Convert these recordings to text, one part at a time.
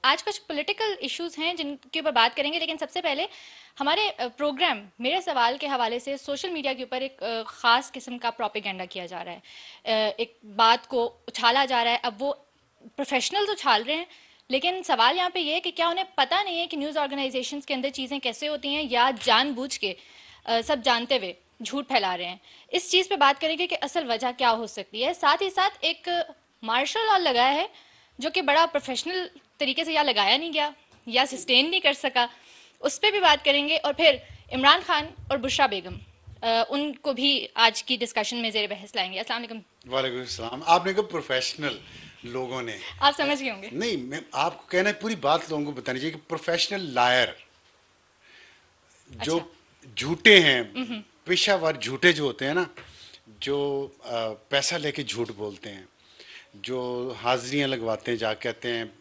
आज कुछ political issues हैं जिनके ऊपर बात करेंगे, लेकिन सबसे पहले हमारे प्रोग्राम मेरे सवाल के हवाले से सोशल मीडिया के ऊपर एक ख़ास किस्म का प्रोपेगेंडा किया जा रहा है। एक बात को उछाला जा रहा है। अब वो प्रोफेशनल्स उछाल रहे हैं, लेकिन सवाल यहाँ पे ये है कि क्या उन्हें पता नहीं है कि न्यूज़ ऑर्गेनाइजेशंस के अंदर चीज़ें कैसे होती हैं, या जानबूझ के सब जानते हुए झूठ फैला रहे हैं। इस चीज़ पे बात करेंगे कि असल वजह क्या हो सकती है। साथ ही साथ एक मार्शल लॉ लगाया है जो कि बड़ा प्रोफेशनल तरीके से या लगाया नहीं गया या सस्टेन नहीं कर सका, उस पर भी बात करेंगे। और फिर इमरान खान और बुशरा बेगम, उनको भी आज की डिस्कशन में ज़ेर बहस लाएंगे। अस्सलाम वालेकुम। वालेकुम सलाम। आपने कहा प्रोफेशनल लोगों ने, आप समझ गए होंगे। नहीं, मैं आपको कहना है पूरी बात लोगों को बतानी चाहिए कि प्रोफेशनल लायर जो अच्छा। झूठे हैं, पेशावर झूठे जो होते हैं ना, जो पैसा लेके झूठ बोलते हैं, जो हाजिरियां लगवाते हैं, जा कहते हैं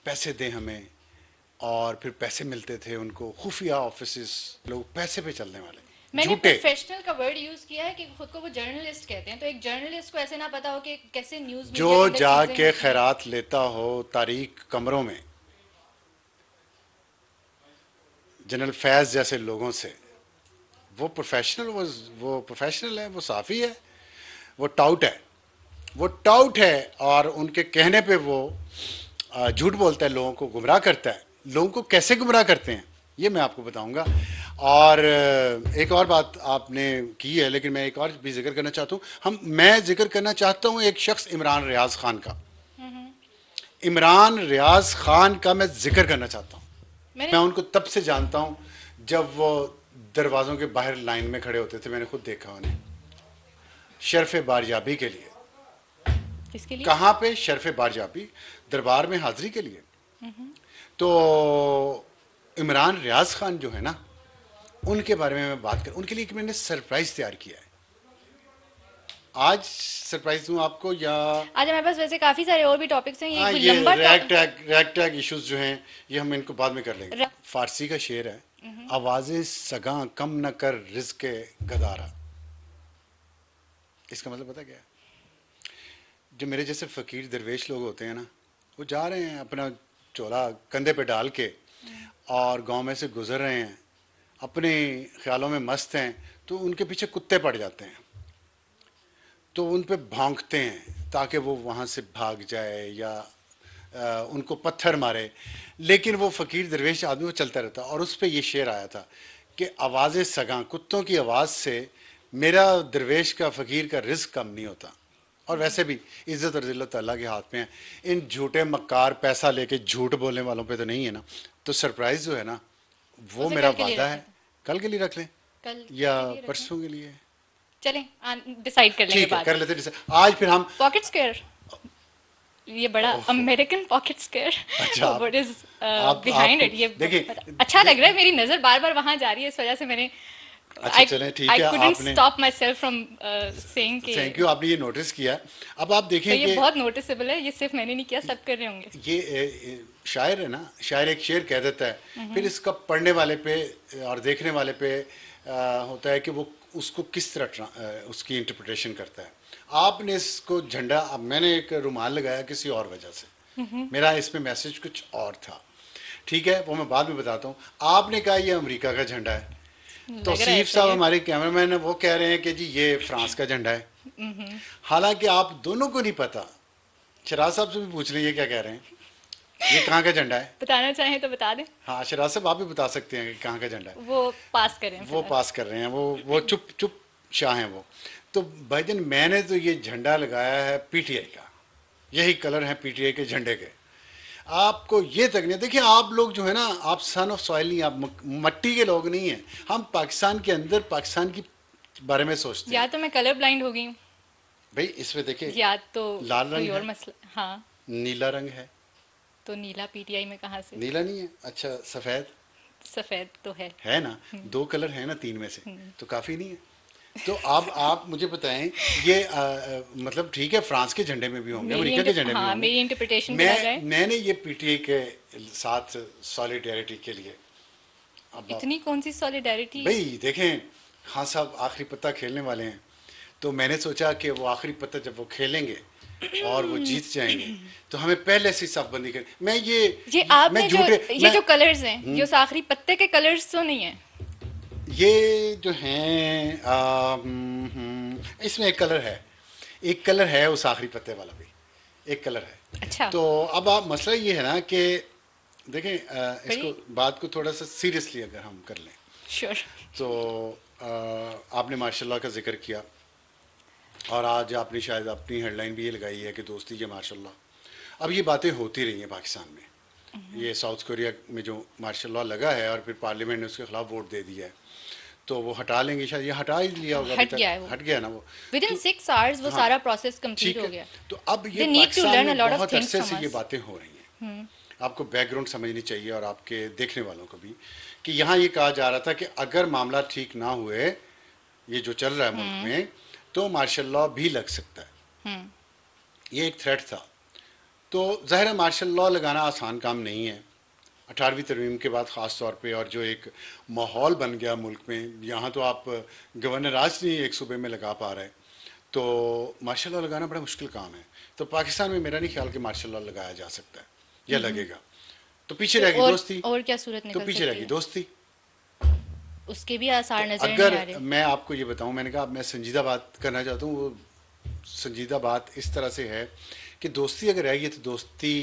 पैसे दें हमें, और फिर पैसे मिलते थे उनको, खुफिया ऑफिस लोग पैसे पे चलने वाले मैंने झूठे। प्रोफेशनल का वर्ड यूज किया है कि खुद को वो जर्नलिस्ट कहते हैं, तो एक जर्नलिस्ट को ऐसे ना पता हो कि कैसे न्यूज़ जो मीडिया के अंदर चीज़ें जाके होती हैं। खैरात लेता हो तारीख कमरों में जनरल फैज जैसे लोगों से, वो प्रोफेशनल, वो प्रोफेशनल है, वो साफ़ी है, वो टाउट है, वो टाउट है। और उनके कहने पे वो झूठ बोलता है, लोगों को गुमराह करता है। लोगों को कैसे गुमराह करते हैं ये मैं आपको बताऊंगा। और एक और बात आपने की है, लेकिन मैं एक और भी जिक्र करना चाहता हूँ। मैं जिक्र करना चाहता हूँ एक शख्स, इमरान रियाज खान का। इमरान रियाज खान का मैं जिक्र करना चाहता हूँ। मैंने मैं उनको तब से जानता हूँ जब वो दरवाज़ों के बाहर लाइन में खड़े होते थे। मैंने खुद देखा उन्हें शर्फ बारयाबी के लिए। किसके लिए? कहाँ पे? शर्फ बारयाबी, दरबार में हाजिरी के लिए। तो इमरान रियाज खान जो है ना, उनके बारे में मैं बात कर, उनके लिए मैंने सरप्राइज तैयार किया है। आज सरप्राइज दूं आपको या? आज हमारे पास वैसे काफी सारे और भी टॉपिक्स हैं, ये हाँ, कोई ये लंबा रैग टैग इश्यूज जो हैं, ये हम इनको बाद में कर लेंगे। फारसी का शेर है, आवाज़ें सगा कम न कर रिज़्क़ गदारा। इसका मतलब पता क्या है? जो मेरे जैसे फ़कीर दरवेश लोग होते हैं ना, वो जा रहे हैं अपना चोला कंधे पे डाल के और गांव में से गुजर रहे हैं, अपने ख्यालों में मस्त हैं, तो उनके पीछे कुत्ते पड़ जाते हैं, तो उन पे भौंकते हैं ताकि वो वहाँ से भाग जाए या उनको पत्थर मारे। लेकिन वो फ़कीर दरवेश आदमी वो चलता रहता। और उस पर ये शेर आया था कि आवाज़ सगां, कुत्तों की आवाज़ से मेरा दरवेश का फ़कीर का रिज़्क़ कम नहीं होता। और वैसे भी इज़्ज़त और ज़िल्लत अल्लाह के हाथ में है। इन झूठे मक्कार पैसा लेके झूठ बोलने वालों पे तो नहीं है ना। तो सरप्राइज़ जो है ना, वो उसे मेरा कल के लिए वादा रख है। लेते हैं। कल के लिए रख लें कल या के लिए रखें। परसों के लिए? चलें, डिसाइड कर लेंगे ठीक है, बाद कर में। लेते हैं। आज फिर हम, पॉकेट स्क्वायर, ये बड़ा ओहो, अमेरिकन पॉकेट स्क्वायर, अच्छा, व्हाट इज बिहाइंड आपको इट, ये देखिए अच्छा लग रहा है। मेरी नजर बार बार वहां जा रही है, इस वजह से मैंने अच्छा आई चलें, ठीक आई है। कुडंट आपने, stop my self from saying कि थैंक यू, आपने ये नोटिस किया। अब आप तो देखें ये कि बहुत नोटिसेबल है। ये सिर्फ मैंने नहीं किया, सब कर रहे होंगे। ये शायर है ना, शायर एक शेर कह देता है, फिर इसका पढ़ने वाले पे और देखने वाले पे होता है कि वो उसको किस तरह उसकी इंटरप्रिटेशन करता है। आपने इसको झंडा, अब मैंने एक रुमाल लगाया किसी और वजह से, मेरा इसमें मैसेज कुछ और था, ठीक है, वो मैं बाद में बताता हूँ। आपने कहा ये अमेरिका का झंडा है, लग रहा है तौसीफ सही साहब है। हमारे कैमरामैन है, वो कह रहे हैं कि जी ये फ्रांस का झंडा है। हालांकि आप दोनों को नहीं पता। शराज साहब से भी पूछ लीजिए क्या कह रहे हैं, ये कहाँ का झंडा है। बताना चाहें तो बता दें। हाँ, शराज साहब आप भी बता सकते हैं कि कहाँ का झंडा है। वो पास करें वो फिलहाल। पास कर रहे हैं, वो चुप चुप शाह हैं वो। तो भाईजान मैंने तो ये झंडा लगाया है पीटीआई का, यही कलर है पीटीआई के झंडे के। आपको ये तक नहीं, देखिए आप लोग जो है ना, आप सन ऑफ सॉइल नहीं, आप मट्टी के लोग नहीं हैं। हम पाकिस्तान के अंदर पाकिस्तान की बारे में सोचते या हैं। तो मैं कलर ब्लाइंड हो गई हूँ, भाई इसमें देखिए, या तो लाल कोई रंग और है, मसला। हाँ, नीला रंग है। तो नीला पीटीआई में कहाँ से? नीला नहीं है, अच्छा सफ़ेद सफेद तो है। है ना। दो कलर है ना तीन में से, तो काफ़ी नहीं है। तो अब आप मुझे बताएं, ये मतलब ठीक है, फ्रांस के झंडे में भी होंगे, अमेरिका के झंडे में भी हाँ, होंगे। मेरी इंटरप्रिटेशन पे ना जाए। मैंने ये पीटीए के साथ सॉलिडेरिटी के लिए, अब आप इतनी कौन सी सॉलिडारिटी है? भाई देखें, खान साहब आखिरी पत्ता खेलने वाले हैं, तो मैंने सोचा कि वो आखिरी पत्ता जब वो खेलेंगे और वो जीत जाएंगे, तो हमें पहले से सफबंदी कर, मैं ये मैं आपने जो झूठे ये मैं जो कलर्स हैं, ये उस आखिरी पत्ते के कलर्स तो नहीं है? ये जो हैं इसमें एक कलर है, एक कलर है उस आखिरी पत्ते वाला भी, एक कलर है। अच्छा। तो अब आप मसला ये है ना कि देखें, बड़ी इसको बात को थोड़ा सा सीरियसली अगर हम कर लें, श्योर। तो आपने माशाल्लाह का जिक्र किया, और आज आपने शायद अपनी हेडलाइन भी ये लगाई है कि दोस्ती के माशाल्लाह। अब ये बातें होती रही हैं पाकिस्तान में, ये साउथ कोरिया में जो माशाल्लाह लगा है और फिर पार्लियामेंट ने उसके खिलाफ वोट दे दिया है, तो वो हटा लेंगे शायद, ये हटा ही लिया होगा अभी हट तक, गया है वो। हट गया ना वो। विद इन तो 6 आवर्स वो हाँ, सारा प्रोसेस कंप्लीट ठीक हो है। गया। तो अब ये they need to Pakistan learn a में लॉट ऑफ बहुत थिंग्स अरसे फ्रॉम से ये अस। बातें हो रही हैं, आपको बैकग्राउंड समझनी चाहिए और आपके देखने वालों को भी, कि यहाँ ये कहा जा रहा था कि अगर मामला ठीक ना हुए, ये जो चल रहा है मुल्क में, तो मार्शल लॉ भी लग सकता है। ये एक थ्रेट था। तो ज़ाहिर है मार्शल लॉ लगाना आसान काम नहीं है 18वीं तरमीम के बाद ख़ास तौर पे, और जो एक माहौल बन गया मुल्क में, यहाँ तो आप गवर्नर आज नहीं एक सूबे में लगा पा रहे, तो मार्शल लॉ लगाना बड़ा मुश्किल काम है। तो पाकिस्तान में मेरा नहीं ख्याल कि मार्शल लॉ लगाया जा सकता है या लगेगा, तो पीछे तो रहेगी दोस्ती, और क्या सूरत तो निकल पीछे सकती रहेगी है? दोस्ती। उसके भी आसार तो नजर नहीं अगर आ रहे। मैं आपको ये बताऊं, मैंने कहा मैं संजीदा बात करना चाहता हूँ, वो संजीदा बात इस तरह से है कि दोस्ती अगर रहेगी तो दोस्ती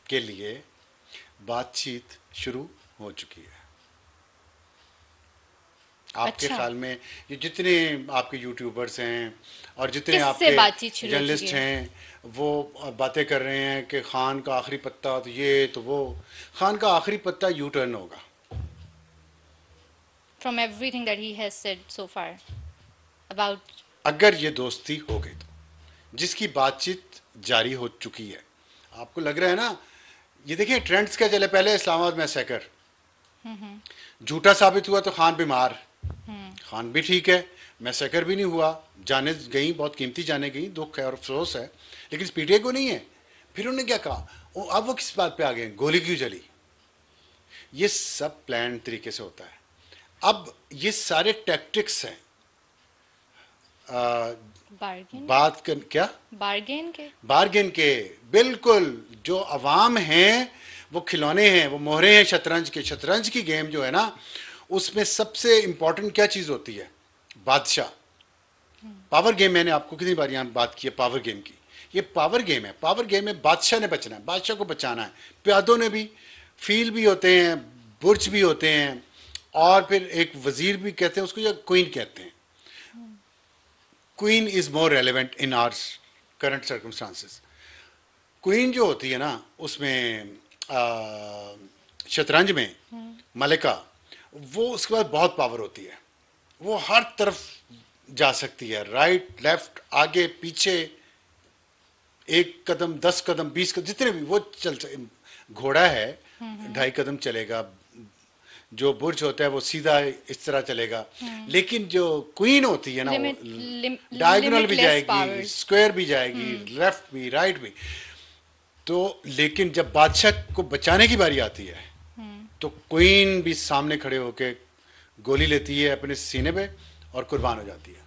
के लिए बातचीत शुरू हो चुकी है। आपके अच्छा, ख्याल में ये जितने आपके यूट्यूबर्स हैं और जितने किससे आपके बातचीत शुरू हो चुकी जर्नलिस्ट है? हैं, वो बातें कर रहे हैं कि खान का आखिरी पत्ता तो ये तो वो, खान का आखिरी पत्ता यू टर्न होगा। From everything that he has said so far about. अगर ये दोस्ती हो गई तो, जिसकी बातचीत जारी हो चुकी है, आपको लग रहा है ना, ये देखिए ट्रेंड्स क्या चले, पहले इस्लामाबाद मैसेकर, झूठा साबित हुआ तो खान बीमार, खान भी ठीक है, मैसेकर भी नहीं हुआ, जाने गई, बहुत कीमती जाने गई, दुख है और अफसोस है, लेकिन पीटीआई को नहीं है। फिर उन्होंने क्या कहा, अब वो किस बात पे आ गए, गोली क्यों चली? ये सब प्लान तरीके से होता है। अब ये सारे टैक्टिक्स हैं, बार्गेन बात कर क्या, बार्गेन के। बार्गेन के, बिल्कुल। जो अवाम हैं वो खिलौने हैं, वो मोहरे हैं शतरंज के। शतरंज की गेम जो है ना, उसमें सबसे इंपॉर्टेंट क्या चीज़ होती है, बादशाह। पावर गेम, मैंने आपको कितनी बार यहाँ बात की है पावर गेम की, ये पावर गेम है। पावर गेम में बादशाह ने बचना है, बादशाह को बचाना है। प्यादों ने भी, फील भी होते हैं, बुर्ज भी होते हैं, और फिर एक वजीर भी कहते हैं उसको, या क्वीन कहते हैं। Queen is more relevant in our current circumstances. Queen जो होती है ना, उसमें शतरंज में मलिका, वो उसके बाद बहुत पावर होती है, वो हर तरफ जा सकती है, राइट लेफ्ट आगे पीछे, 1 कदम 10 कदम 20 कदम जितने भी वो चल घोड़ा है 2.5 कदम चलेगा, जो बुर्ज होता है वो सीधा इस तरह चलेगा। लेकिन जो क्वीन होती है ना, वो डायगोनल भी जाएगी, स्क्वायर भी जाएगी, लेफ्ट भी राइट भी। तो लेकिन जब बादशाह को बचाने की बारी आती है, तो क्वीन भी सामने खड़े होके गोली लेती है अपने सीने पे और कुर्बान हो जाती है।